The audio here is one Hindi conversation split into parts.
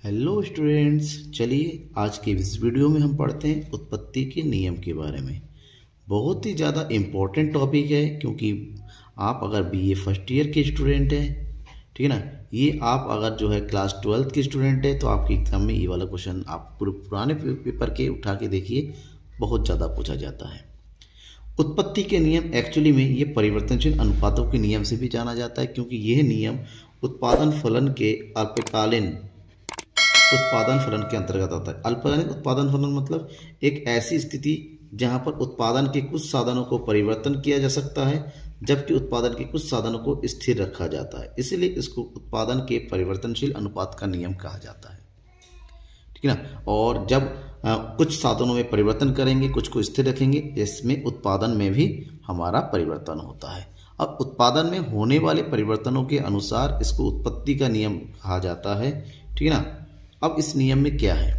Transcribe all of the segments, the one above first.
हेलो स्टूडेंट्स, चलिए आज के इस वीडियो में हम पढ़ते हैं उत्पत्ति के नियम के बारे में। बहुत ही ज़्यादा इम्पोर्टेंट टॉपिक है क्योंकि आप अगर बीए फर्स्ट ईयर के स्टूडेंट हैं, ठीक है ना, ये आप अगर जो है क्लास 12th के स्टूडेंट है तो आपके एग्जाम में ये वाला क्वेश्चन आप पुराने पेपर के उठा के देखिए, बहुत ज़्यादा पूछा जाता है। उत्पत्ति के नियम एक्चुअली में ये परिवर्तनशील अनुपातों के नियम से भी जाना जाता है क्योंकि यह नियम उत्पादन फलन के अल्पकालीन उत्पादन फलन के अंतर्गत आता है। अल्पकालिक उत्पादन फलन मतलब एक ऐसी स्थिति जहां पर उत्पादन के कुछ साधनों को परिवर्तन किया जा सकता है जबकि उत्पादन के कुछ साधनों को स्थिर रखा जाता है, इसलिए इसको उत्पादन के परिवर्तनशील अनुपात का नियम कहा जाता है, ठीक है ना। और जब कुछ साधनों में परिवर्तन करेंगे, कुछ को स्थिर रखेंगे, इसमें उत्पादन में भी हमारा परिवर्तन होता है। अब उत्पादन में होने वाले परिवर्तनों के अनुसार इसको उत्पत्ति का नियम कहा जाता है, ठीक है ना। अब इस नियम में क्या है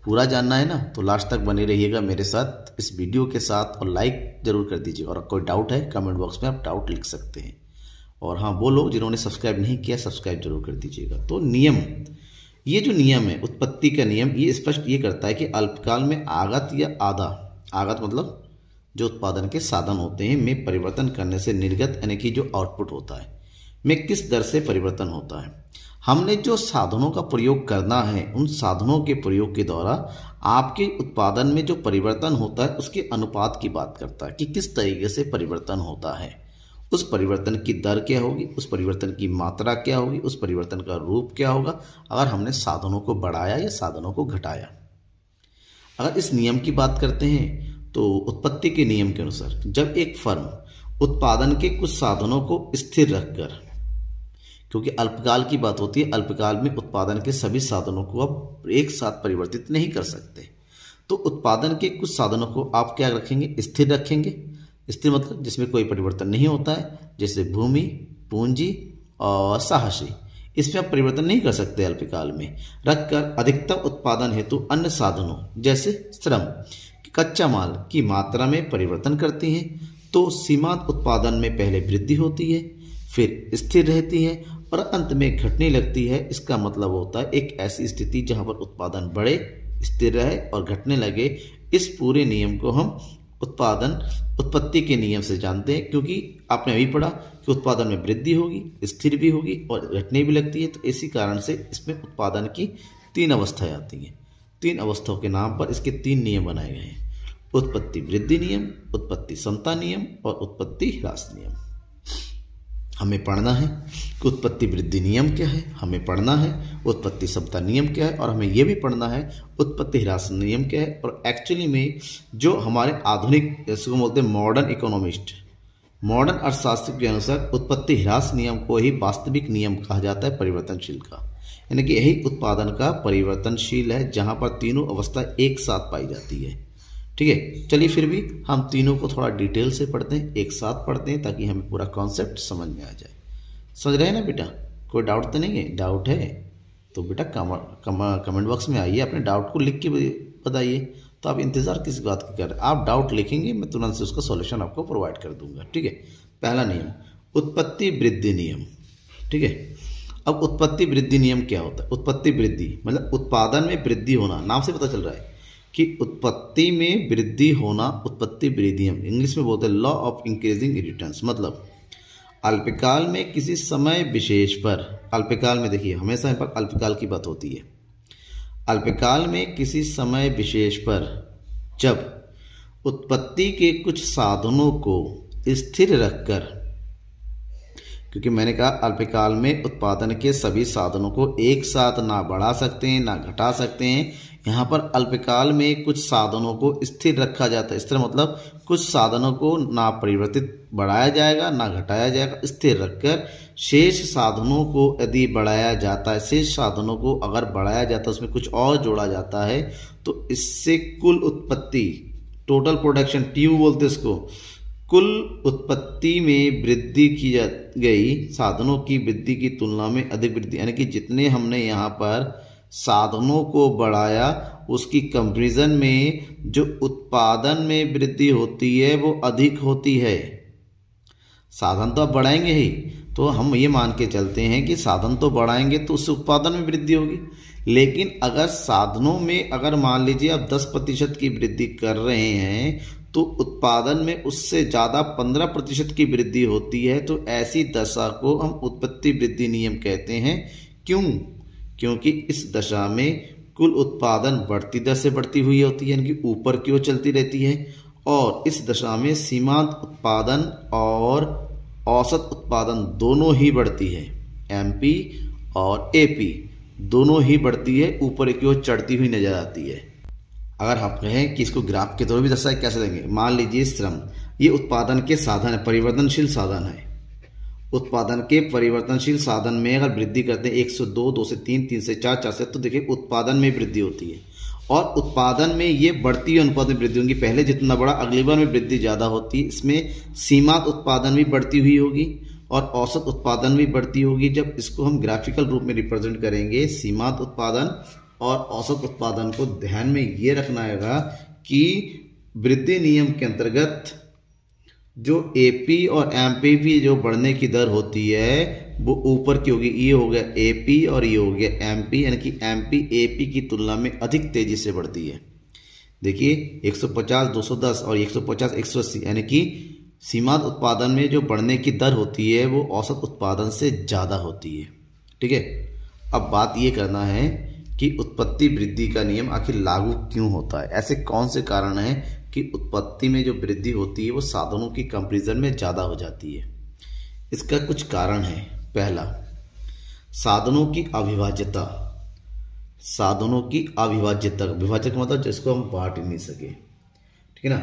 पूरा जानना है ना, तो लास्ट तक बने रहिएगा मेरे साथ इस वीडियो के साथ और लाइक जरूर कर दीजिए। और कोई डाउट है कमेंट बॉक्स में आप डाउट लिख सकते हैं। और हाँ, वो लोग जिन्होंने सब्सक्राइब नहीं किया सब्सक्राइब जरूर कर दीजिएगा। तो नियम, ये जो नियम है उत्पत्ति का नियम, ये स्पष्ट ये करता है कि अल्पकाल में आगत या आधा, आगत मतलब जो उत्पादन के साधन होते हैं में परिवर्तन करने से निर्गत यानी कि जो आउटपुट होता है में किस दर से परिवर्तन होता है। हमने जो साधनों का प्रयोग करना है उन साधनों के प्रयोग के द्वारा आपके उत्पादन में जो परिवर्तन होता है उसके अनुपात की बात करता है कि किस तरीके से परिवर्तन होता है, उस परिवर्तन की दर क्या होगी, उस परिवर्तन की मात्रा क्या होगी, उस परिवर्तन का रूप क्या होगा अगर हमने साधनों को बढ़ाया या साधनों को घटाया। अगर इस नियम की बात करते हैं तो उत्पत्ति के नियम के अनुसार जब एक फर्म उत्पादन के कुछ साधनों को स्थिर रखकर, क्योंकि अल्पकाल की बात होती है, अल्पकाल में उत्पादन के सभी साधनों को आप एक साथ परिवर्तित नहीं कर सकते, तो उत्पादन के कुछ साधनों को आप क्या रखेंगे, स्थिर रखेंगे। स्थिर मतलब जिसमें कोई परिवर्तन नहीं होता है, जैसे भूमि, पूंजी और साहसी, इसमें आप परिवर्तन नहीं कर सकते। अल्पकाल में रखकर अधिकतम उत्पादन हेतु अन्य साधनों जैसे श्रम, कच्चा माल की मात्रा में परिवर्तन करते हैं, तो सीमांत उत्पादन में पहले वृद्धि होती है, फिर स्थिर रहती है और अंत में घटने लगती है। इसका मतलब होता है एक ऐसी स्थिति जहां पर उत्पादन बढ़े, स्थिर रहे और घटने लगे। इस पूरे नियम को हम उत्पत्ति के नियम से जानते हैं, क्योंकि आपने अभी पढ़ा कि उत्पादन में वृद्धि होगी, स्थिर भी होगी और घटने भी लगती है। तो इसी कारण से इसमें उत्पादन की 3 अवस्थाएं आती हैं। 3 अवस्थाओं के नाम पर इसके 3 नियम बनाए गए हैं: उत्पत्ति वृद्धि नियम, उत्पत्ति समता नियम और उत्पत्ति ह्रास नियम। हमें पढ़ना है कि उत्पत्ति वृद्धि नियम क्या है, हमें पढ़ना है उत्पत्ति समता नियम क्या है, और हमें यह भी पढ़ना है उत्पत्ति ह्रास नियम क्या है। और एक्चुअली में जो हमारे आधुनिक, इसको बोलते हैं मॉडर्न इकोनॉमिस्ट, मॉडर्न अर्थशास्त्र के अनुसार उत्पत्ति ह्रास नियम को ही वास्तविक नियम कहा जाता है परिवर्तनशील का, यानी कि यही उत्पादन का परिवर्तनशील है जहां पर तीनों अवस्था एक साथ पाई जाती है, ठीक है। चलिए फिर भी हम तीनों को थोड़ा डिटेल से पढ़ते हैं, एक साथ पढ़ते हैं ताकि हमें पूरा कॉन्सेप्ट समझ में आ जाए। समझ रहे हैं ना बेटा? कोई डाउट तो नहीं है? डाउट है तो बेटा कमेंट बॉक्स में आइए, अपने डाउट को लिख के बताइए। तो आप इंतजार किस बात की कर रहे हैं? आप डाउट लिखेंगे, मैं तुरंत से उसका सॉल्यूशन आपको प्रोवाइड कर दूंगा, ठीक है। पहला नियम उत्पत्ति वृद्धि नियम, ठीक है। अब उत्पत्ति वृद्धि नियम क्या होता है? उत्पत्ति वृद्धि मतलब उत्पादन में वृद्धि होना, नाम से पता चल रहा है कि उत्पत्ति में वृद्धि होना। उत्पत्ति वृद्धि हम इंग्लिश में बोलते हैं लॉ ऑफ इंक्रीजिंग रिटर्न्स, मतलब अल्पकाल में किसी समय विशेष पर, अल्पकाल में देखिए हमेशा यहाँ पर अल्पकाल की बात होती है, अल्पकाल में किसी समय विशेष पर जब उत्पत्ति के कुछ साधनों को स्थिर रखकर, क्योंकि मैंने कहा अल्पकाल में उत्पादन के सभी साधनों को एक साथ ना बढ़ा सकते हैं ना घटा सकते हैं। यहाँ पर अल्पकाल में कुछ साधनों को स्थिर रखा जाता है। स्थिर मतलब कुछ साधनों को ना परिवर्तित बढ़ाया जाएगा ना घटाया जाएगा, स्थिर रखकर शेष साधनों को यदि बढ़ाया जाता है, शेष साधनों को अगर बढ़ाया जाता है उसमें कुछ और जोड़ा जाता है, तो इससे कुल उत्पत्ति, टोटल प्रोडक्शन, TU बोलते इसको, कुल उत्पत्ति में वृद्धि की गई साधनों की वृद्धि की तुलना में अधिक वृद्धि, यानी कि जितने हमने यहाँ पर साधनों को बढ़ाया उसकी कंपैरिजन में जो उत्पादन में वृद्धि होती है वो अधिक होती है। साधन तो आप बढ़ाएंगे ही, तो हम ये मान के चलते हैं कि साधन तो बढ़ाएंगे तो उससे उत्पादन में वृद्धि होगी। लेकिन अगर साधनों में अगर मान लीजिए आप 10% की वृद्धि कर रहे हैं तो उत्पादन में उससे ज़्यादा 15% की वृद्धि होती है, तो ऐसी दशा को हम उत्पत्ति वृद्धि नियम कहते हैं। क्यों? क्योंकि इस दशा में कुल उत्पादन बढ़ती दर से बढ़ती हुई होती है, यानी कि ऊपर की ओर चलती रहती है, और इस दशा में सीमांत उत्पादन और औसत उत्पादन दोनों ही बढ़ती है। एमपी और एपी दोनों ही बढ़ती है, ऊपर की ओर चढ़ती हुई नजर आती है। अगर हम कहें कि इसको ग्राफ के तौर पर भी दर्शाए कैसे देंगे, मान लीजिए श्रम ये उत्पादन के साधन है, परिवर्तनशील साधन है। उत्पादन के परिवर्तनशील साधन में अगर वृद्धि करते हैं 1 से 2, 2 से 3, 3 से 4, 4 से, तो देखिए उत्पादन में वृद्धि होती है और उत्पादन में ये बढ़ती हुई अनुपात में वृद्धि होगी। पहले जितना बड़ा अगली बार में वृद्धि ज़्यादा होती है। इसमें सीमांत उत्पादन भी बढ़ती हुई होगी और औसत उत्पादन भी बढ़ती होगी। जब इसको हम ग्राफिकल रूप में रिप्रेजेंट करेंगे सीमांत उत्पादन और औसत उत्पादन को ध्यान में ये रखना है कि वृद्धि नियम के अंतर्गत जो एपी और एमपी जो बढ़ने की दर होती है वो ऊपर की होगी। ये हो गया एपी और ये हो गया एमपी, यानी कि एमपी एपी की तुलना में अधिक तेजी से बढ़ती है। देखिए 150 210 और 150 180, यानी कि सीमांत उत्पादन में जो बढ़ने की दर होती है वो औसत उत्पादन से ज़्यादा होती है। ठीक है, अब बात ये करना है कि उत्पत्ति वृद्धि का नियम आखिर लागू क्यों होता है। ऐसे कौन से कारण हैं कि उत्पत्ति में जो वृद्धि होती है वो साधनों की कंपैरिजन में ज़्यादा हो जाती है। इसका कुछ कारण है। पहला, साधनों की अविभाज्यता। साधनों की अविभाज्यता, विभाजक मतलब जिसको हम बांट ही नहीं सके। ठीक है ना।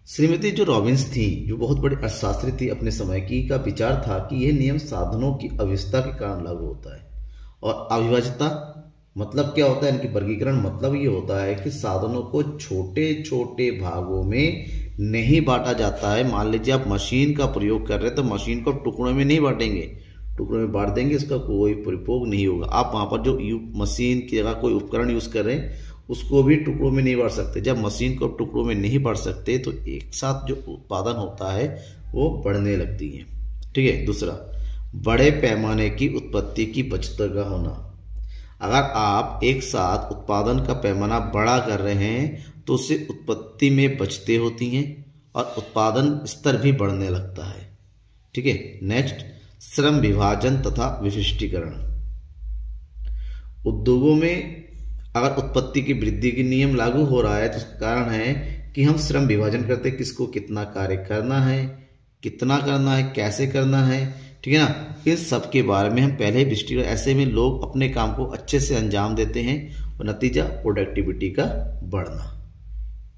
श्रीमती जो रॉबिन्स थी, जो बहुत बड़ी अर्थशास्त्री थी अपने समय की, का विचार था कि यह नियम साधनों की अविभाज्यता के कारण लागू होता है। और अविभाज्यता मतलब क्या होता है, इनकी वर्गीकरण मतलब ये होता है कि साधनों को छोटे छोटे भागों में नहीं बांटा जाता है। मान लीजिए आप मशीन का प्रयोग कर रहे हैं तो मशीन को टुकड़ों में नहीं बांटेंगे, टुकड़ों में बांट देंगे, इसका कोई प्रयोग नहीं होगा। आप वहाँ पर जो मशीन की जगह कोई उपकरण यूज कर रहे हैं उसको भी टुकड़ों में नहीं बांट सकते। जब मशीन को टुकड़ों में नहीं बांट सकते तो एक साथ जो उत्पादन होता है वो बढ़ने लगती है। ठीक है। दूसरा, बड़े पैमाने की उत्पत्ति की बचत का होना। अगर आप एक साथ उत्पादन का पैमाना बड़ा कर रहे हैं तो उससे उत्पत्ति में बचतें होती हैं और उत्पादन स्तर भी बढ़ने लगता है। ठीक है। नेक्स्ट, श्रम विभाजन तथा विशिष्टीकरण। उद्योगों में अगर उत्पत्ति की वृद्धि की नियम लागू हो रहा है तो उसका कारण है कि हम श्रम विभाजन करते हैं, किसको कितना कार्य करना है, कितना करना है, कैसे करना है। ठीक है ना। इन सब के बारे में हम पहले ही विस्तृत, ऐसे में लोग अपने काम को अच्छे से अंजाम देते हैं और नतीजा प्रोडक्टिविटी का बढ़ना।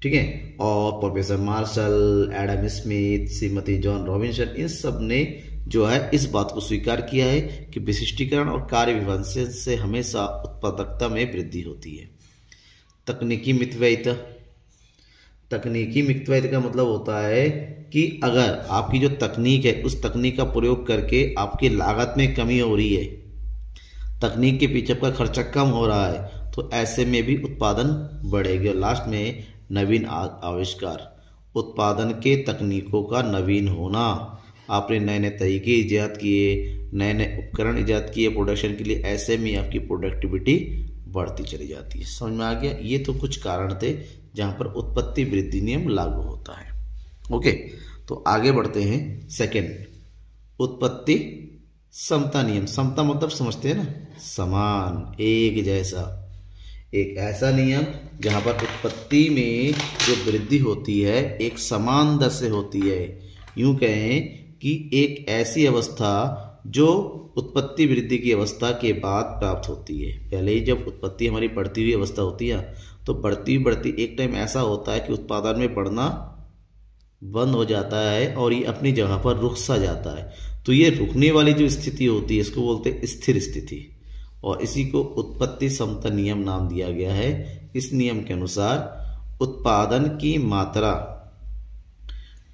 ठीक है। और professor Marshall, Adam Smith, Shrimati Joan Robinson, इन सब ने जो है इस बात को स्वीकार किया है कि विशिष्टीकरण और कार्य विभाजन से हमेशा उत्पादकता में वृद्धि होती है। तकनीकी मितव्ययिता। तकनीकी मितव्ययिता का मतलब होता है कि अगर आपकी जो तकनीक है उस तकनीक का प्रयोग करके आपकी लागत में कमी हो रही है, तकनीक के पीछे का खर्चा कम हो रहा है, तो ऐसे में भी उत्पादन बढ़ेगा। लास्ट में नवीन आविष्कार, उत्पादन के तकनीकों का नवीन होना। आपने नए नए तरीके ईजाद किए, नए नए उपकरण ईजाद किए प्रोडक्शन के लिए, ऐसे में आपकी प्रोडक्टिविटी बढ़ती चली जाती है। समझ में आ गया। ये तो कुछ कारण थे जहां पर उत्पत्ति वृद्धि नियम लागू होता है। ओके, तो आगे बढ़ते हैं। सेकंड, उत्पत्ति समता नियम। समता मतलब समझते हैं ना, समान, एक जैसा। एक ऐसा नियम जहां पर उत्पत्ति में जो वृद्धि होती है एक समान दर से होती है। यूं कहें कि एक ऐसी अवस्था जो उत्पत्ति वृद्धि की अवस्था के बाद प्राप्त होती है। पहले ही जब उत्पत्ति हमारी बढ़ती हुई अवस्था होती है तो बढ़ती बढ़ती एक टाइम ऐसा होता है कि उत्पादन में बढ़ना बंद हो जाता है और ये अपनी जगह पर रुक सा जाता है। तो ये रुकने वाली जो स्थिति होती है इसको बोलते हैं स्थिर स्थिति, और इसी को उत्पत्ति समता नियम नाम दिया गया है। इस नियम के अनुसार उत्पादन की मात्रा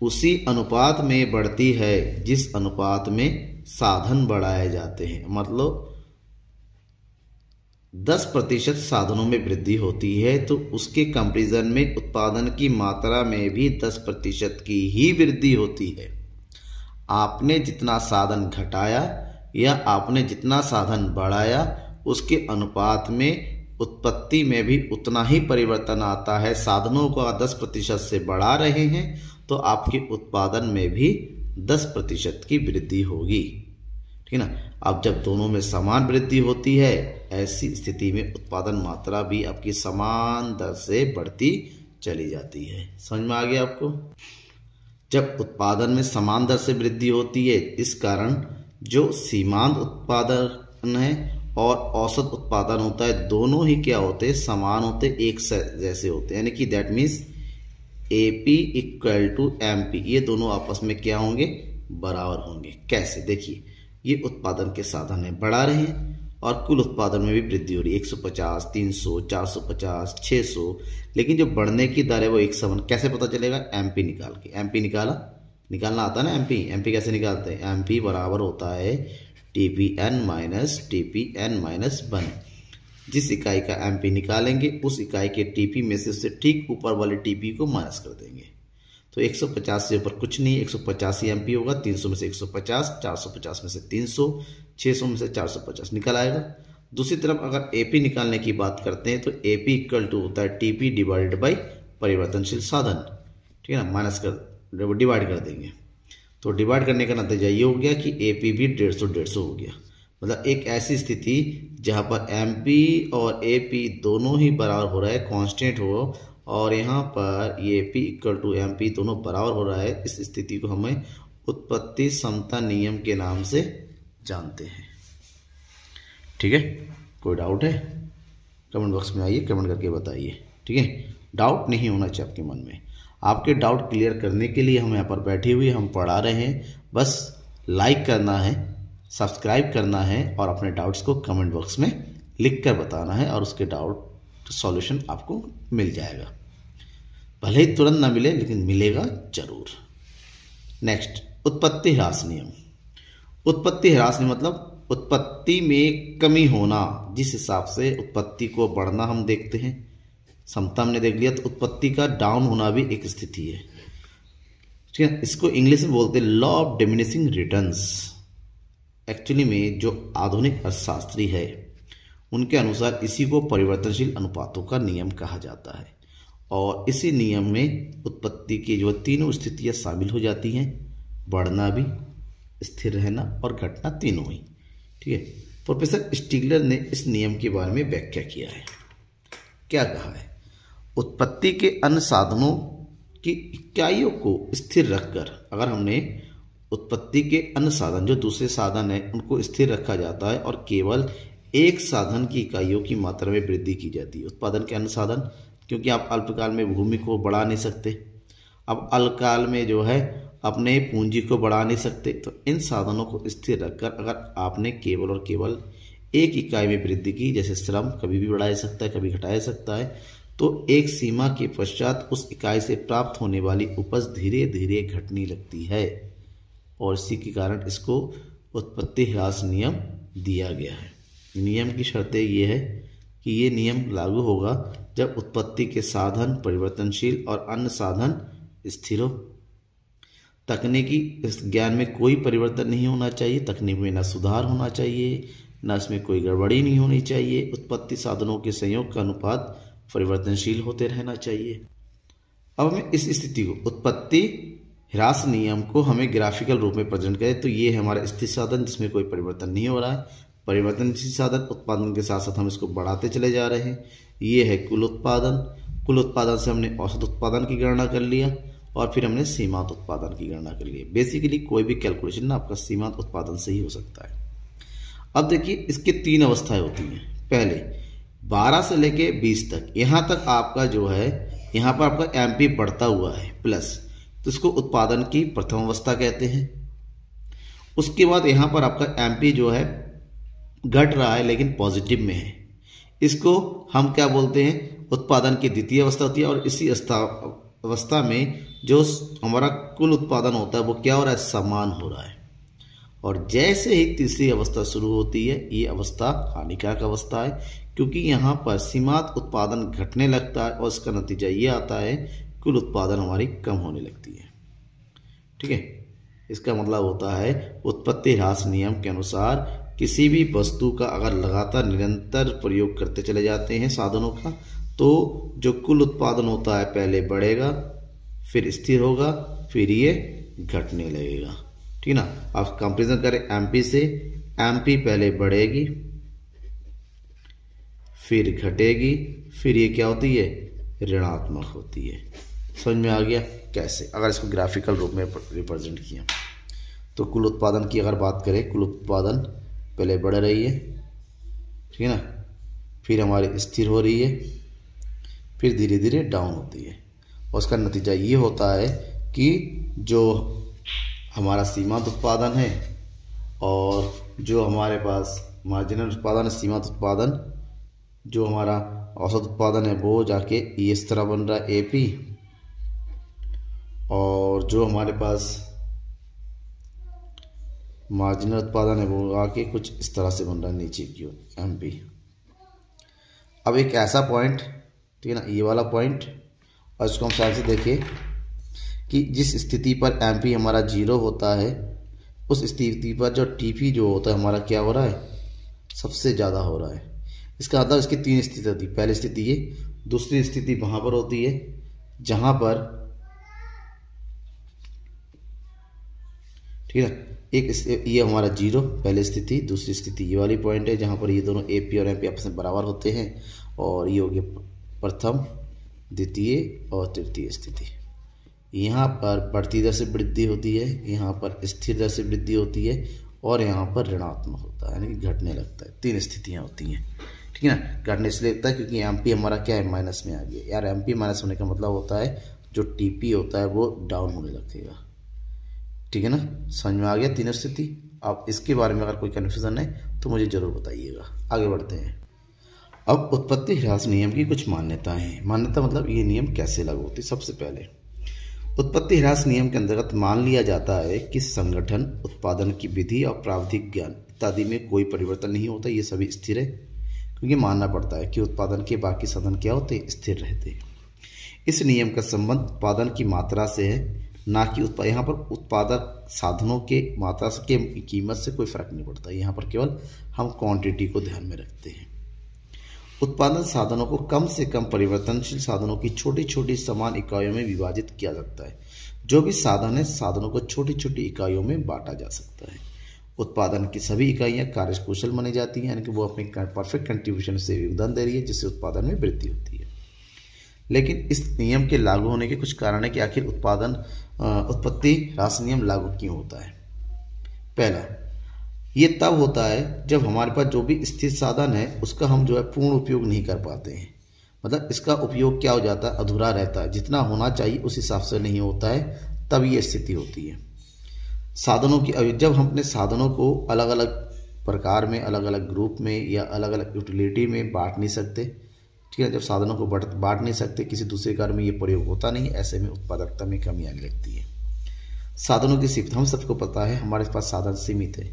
उसी अनुपात में बढ़ती है जिस अनुपात में साधन बढ़ाए जाते हैं। मतलब 10% साधनों में वृद्धि होती है तो उसके कंपैरिजन में उत्पादन की मात्रा में भी 10% की ही वृद्धि होती है। आपने जितना साधन घटाया या आपने जितना साधन बढ़ाया उसके अनुपात में उत्पत्ति में भी उतना ही परिवर्तन आता है। साधनों को 10% से बढ़ा रहे हैं तो आपके उत्पादन में भी 10% की वृद्धि होगी, ठीक है ना। अब जब दोनों में समान वृद्धि होती है, ऐसी स्थिति में उत्पादन मात्रा भी आपकी समान दर से बढ़ती चली जाती है। समझ में आ गया आपको? जब उत्पादन में समान दर से वृद्धि होती है, इस कारण जो सीमांत उत्पादन है और औसत उत्पादन होता है, दोनों ही क्या होते हैं? समान होते, एक जैसे होते हैं। यानी कि that means AP equal to MP, ये दोनों आपस में क्या होंगे? बराबर होंगे। कैसे? देखिए, ये उत्पादन के साधन है, बढ़ा रहे हैं और कुल उत्पादन में भी वृद्धि हो रही है, 150, 300, 450, 600, लेकिन जो बढ़ने की दर है वो एक समान। कैसे पता चलेगा? MP निकाल के। MP निकालना आता है ना। MP कैसे निकालते हैं? MP बराबर होता है TPN माइनस TPN माइनस 1। जिस इकाई का MP निकालेंगे उस इकाई के TP में से उससे ठीक ऊपर वाले TP को माइनस कर देंगे। तो 150 से ऊपर कुछ नहीं, 150 ही MP होगा। 300 में से 150, 450 में से 300, 600 में से 450 निकल आएगा। दूसरी तरफ अगर AP निकालने की बात करते हैं तो AP इक्वल टू होता है TP डिवाइडेड बाई परिवर्तनशील साधन, ठीक है ना। माइनस कर डिवाइड कर देंगे, तो डिवाइड करने का नतीजा ये हो गया कि AP भी 150 हो गया। मतलब एक ऐसी स्थिति जहाँ पर MP और AP दोनों ही बराबर हो रहा है, कांस्टेंट हो, और यहाँ पर ये P इक्वल टू MP दोनों बराबर हो रहा है। इस स्थिति को हमें उत्पत्ति समता नियम के नाम से जानते हैं, ठीक है। कोई डाउट है? कमेंट बॉक्स में आइए, कमेंट करके बताइए, ठीक है। डाउट नहीं होना चाहिए आपके मन में। आपके डाउट क्लियर करने के लिए हम यहाँ पर बैठे हुए हम पढ़ा रहे हैं। बस लाइक करना है, सब्सक्राइब करना है और अपने डाउट्स को कमेंट बॉक्स में लिख कर बताना है और उसके डाउट सॉल्यूशन आपको मिल जाएगा। भले ही तुरंत ना मिले लेकिन मिलेगा जरूर। नेक्स्ट, उत्पत्ति ह्रास नियम। उत्पत्ति ह्रास नियम मतलब उत्पत्ति में कमी होना। जिस हिसाब से उत्पत्ति को बढ़ना हम देखते हैं, समता हमने देख लिया, तो उत्पत्ति का डाउन होना भी एक स्थिति है, ठीक है। इसको इंग्लिश में बोलते हैं law of diminishing returns. Actually में जो आधुनिक अर्थशास्त्री है उनके अनुसार इसी को परिवर्तनशील अनुपातों का नियम कहा जाता है। और इसी नियम में उत्पत्ति की जो तीनों स्थितियां शामिल हो जाती हैं, बढ़ना भी, स्थिर रहना और घटना, तीनों ही, ठीक है। प्रोफेसर स्टिगलर ने इस नियम के बारे में व्याख्या किया है। क्या कहा है? उत्पत्ति के अन्य साधनों की इकाइयों को स्थिर रखकर, अगर हमने उत्पत्ति के अन्य साधन जो दूसरे साधन है उनको स्थिर रखा जाता है और केवल एक साधन की इकाइयों की मात्रा में वृद्धि की जाती है। उत्पादन के अन्य साधन, क्योंकि आप अल्पकाल में भूमि को बढ़ा नहीं सकते, अब अल्पकाल में जो है अपने पूंजी को बढ़ा नहीं सकते, तो इन साधनों को स्थिर रखकर अगर आपने केवल और केवल एक इकाई में वृद्धि की, जैसे श्रम कभी भी बढ़ाया सकता है कभी घटाया सकता है, तो एक सीमा के पश्चात उस इकाई से प्राप्त होने वाली उपज धीरे धीरे घटने लगती है और इसी के कारण इसको उत्पत्ति ह्रास नियम दिया गया है। नियम की शर्तें ये है कि ये नियम लागू होगा जब उत्पत्ति के साधन परिवर्तनशील और अन्य साधन स्थिर हो। तकनीकी ज्ञान में कोई परिवर्तन नहीं होना चाहिए, तकनीक में न सुधार होना चाहिए, न इसमें कोई गड़बड़ी नहीं होनी चाहिए। उत्पत्ति साधनों के संयोग का अनुपात परिवर्तनशील होते रहना चाहिए। अब हमें इस स्थिति को, उत्पत्ति ह्रास नियम को हमें ग्राफिकल रूप में प्रेजेंट करें तो ये है हमारा स्थिर साधन जिसमें कोई परिवर्तन नहीं हो रहा है। परिवर्तनशील साधन, उत्पादन के साथ साथ हम इसको बढ़ाते चले जा रहे हैं। ये है कुल उत्पादन। कुल उत्पादन से हमने औसत उत्पादन की गणना कर लिया और फिर हमने सीमांत उत्पादन की गणना कर ली। बेसिकली कोई भी कैलकुलेशन ना आपका सीमांत उत्पादन से ही हो सकता है। अब देखिए, इसके 3 अवस्थाएं होती हैं। पहले 12 से लेके 20 तक, यहां तक आपका जो है, यहां पर आपका MP बढ़ता हुआ है प्लस, तो इसको उत्पादन की प्रथम अवस्था कहते हैं। उसके बाद यहां पर आपका MP जो है घट रहा है लेकिन पॉजिटिव में है, इसको हम क्या बोलते हैं? उत्पादन की द्वितीय अवस्था होती है। और इसी अवस्था में जो हमारा कुल उत्पादन होता है वो क्या हो रहा है? समान हो रहा है। और जैसे ही तीसरी अवस्था शुरू होती है, ये अवस्था हानिकारक अवस्था है, क्योंकि यहाँ पर सीमांत उत्पादन घटने लगता है और इसका नतीजा ये आता है कुल उत्पादन हमारी कम होने लगती है, ठीक है। इसका मतलब होता है उत्पत्ति ह्रास नियम के अनुसार किसी भी वस्तु का अगर लगातार निरंतर प्रयोग करते चले जाते हैं साधनों का, तो जो कुल उत्पादन होता है पहले बढ़ेगा, फिर स्थिर होगा, फिर ये घटने लगेगा। ठीक ना। आप कंपेरिजन करें एमपी से, एमपी पहले बढ़ेगी, फिर घटेगी, फिर ये क्या होती है, ऋणात्मक होती है। समझ में आ गया कैसे? अगर इसको ग्राफिकल रूप में रिप्रेजेंट किया तो कुल उत्पादन की अगर बात करें, कुल उत्पादन पहले बढ़ रही है, ठीक है ना, फिर हमारी स्थिर हो रही है, फिर धीरे धीरे डाउन होती है। और उसका नतीजा ये होता है कि जो हमारा सीमांत उत्पादन है और जो हमारे पास मार्जिनल उत्पादन है, सीमांत उत्पादन, जो हमारा औसत उत्पादन है वो जाके इस तरह बन रहा है एपी, और जो हमारे पास मार्जिनल उत्पादन है वो आके कुछ इस तरह से बन रहा है नीचे की ओर एमपी। अब एक ऐसा पॉइंट, ठीक है ना, ये वाला पॉइंट, और इसको हम साइड से देखें कि जिस स्थिति पर एमपी हमारा 0 होता है, उस स्थिति पर जो टीपी जो होता है हमारा क्या हो रहा है, सबसे ज़्यादा हो रहा है। इसका मतलब इसकी 3 स्थिति होती है। पहली स्थिति ये, दूसरी स्थिति वहाँ पर होती है जहाँ पर, ठीक है, एक ये हमारा 0 पहली स्थिति, दूसरी स्थिति ये वाली पॉइंट है जहाँ पर ये दोनों एपी और एमपी आपस में बराबर होते हैं, और ये हो गया प्रथम, द्वितीय और तृतीय स्थिति। यहाँ पर बढ़ती दर से वृद्धि होती है, यहाँ पर स्थिर दर से वृद्धि होती है, और यहाँ पर ऋणात्मक होता है, यानी कि घटने लगता है। 3 स्थितियाँ होती हैं, ठीक है ना। घटने इसलिए लगता है क्योंकि एमपी हमारा क्या है, माइनस में आ गया। यार एमपी माइनस होने का मतलब होता है जो टीपी होता है वो डाउन होने लगेगा, ठीक है ना। समझ में आ गया 3 स्थिति। आप इसके बारे में अगर कोई कन्फ्यूजन है तो मुझे जरूर बताइएगा। आगे बढ़ते हैं। अब उत्पत्ति ह्रास नियम की कुछ मान्यताएं हैं। मान्यता मतलब ये नियम कैसे लागू होती है। सबसे पहले उत्पत्ति ह्रास नियम के अंतर्गत मान लिया जाता है कि संगठन, उत्पादन की विधि और प्राविधिक ज्ञान इत्यादि में कोई परिवर्तन नहीं होता, ये सभी स्थिर है। क्योंकि मानना पड़ता है कि उत्पादन के बाकी साधन क्या होते हैं, स्थिर रहते हैं। इस नियम का संबंध उत्पादन की मात्रा से है, ना कि यहाँ पर उत्पादक साधनों के मात्रा के कीमत से कोई फर्क नहीं पड़ता। यहाँ पर केवल हम क्वांटिटी को ध्यान में रखते हैं। उत्पादन साधनों को कम से कम परिवर्तनशील साधनों की छोटी छोटी समान इकाइयों में विभाजित किया जाता है। जो भी साधन है, साधनों को छोटी छोटी इकाइयों में बांटा जा सकता है। उत्पादन की सभी इकाइयां कार्यकुशल मानी जाती हैं, यानी कि वो अपनी परफेक्ट कंट्रीब्यूशन से योगदान दे रही है, जिससे उत्पादन में वृद्धि होती है। लेकिन इस नियम के लागू होने के कुछ कारण है कि आखिर उत्पत्ति ह्रास नियम लागू क्यों होता है। पहला, ये तब होता है जब हमारे पास जो भी स्थिर साधन है उसका हम जो है पूर्ण उपयोग नहीं कर पाते हैं। मतलब इसका उपयोग क्या हो जाता है, अधूरा रहता है। जितना होना चाहिए उस हिसाब से नहीं होता है, तब ये स्थिति होती है। साधनों की, जब हम अपने साधनों को अलग अलग प्रकार में, अलग अलग ग्रुप में या अलग अलग यूटिलिटी में बांट नहीं सकते, ठीक है, जब साधनों को बांट नहीं सकते, किसी दूसरे कार्य में ये प्रयोग होता नहीं, ऐसे में उत्पादकता में कमी आने लगती है। साधनों की सीमित, हम सबको पता है हमारे पास साधन सीमित है,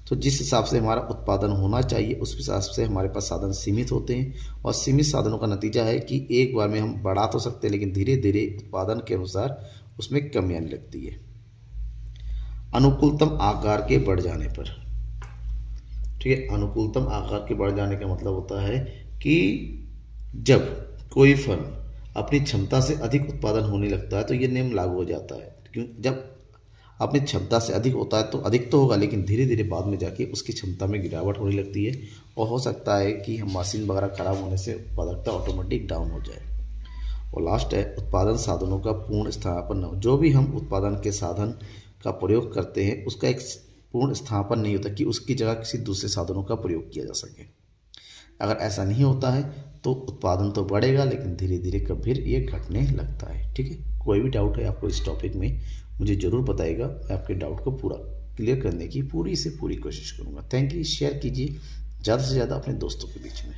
तो जिस हिसाब से हमारा उत्पादन होना चाहिए उस हिसाब से हमारे पास साधन सीमित होते हैं। और सीमित साधनों का नतीजा है कि एक बार में हम बढ़ा तो सकते हैं, लेकिन धीरे धीरे उत्पादन के अनुसार उसमें कमी आने लगती है। अनुकूलतम आकार के बढ़ जाने पर, ठीक है, अनुकूलतम आकार के बढ़ जाने का मतलब होता है कि जब कोई फर्म अपनी क्षमता से अधिक उत्पादन होने लगता है तो ये नियम लागू हो जाता है। क्यों, जब अपनी क्षमता से अधिक होता है तो अधिक तो होगा, लेकिन धीरे धीरे बाद में जाके उसकी क्षमता में गिरावट होने लगती है, और हो सकता है कि मशीन वगैरह खराब होने से उत्पादकता ऑटोमेटिक डाउन हो जाए। और लास्ट है उत्पादन साधनों का पूर्ण स्थापन। जो भी हम उत्पादन के साधन का प्रयोग करते हैं उसका एक पूर्ण स्थापन नहीं होता कि उसकी जगह किसी दूसरे साधनों का प्रयोग किया जा सके। अगर ऐसा नहीं होता है तो उत्पादन तो बढ़ेगा, लेकिन धीरे धीरे फिर ये घटने लगता है। ठीक है, कोई भी डाउट है आपको इस टॉपिक में मुझे ज़रूर बताइएगा, मैं आपके डाउट को पूरा क्लियर करने की पूरी से पूरी कोशिश करूँगा। Thank you. शेयर कीजिए ज़्यादा से ज़्यादा अपने दोस्तों के बीच में।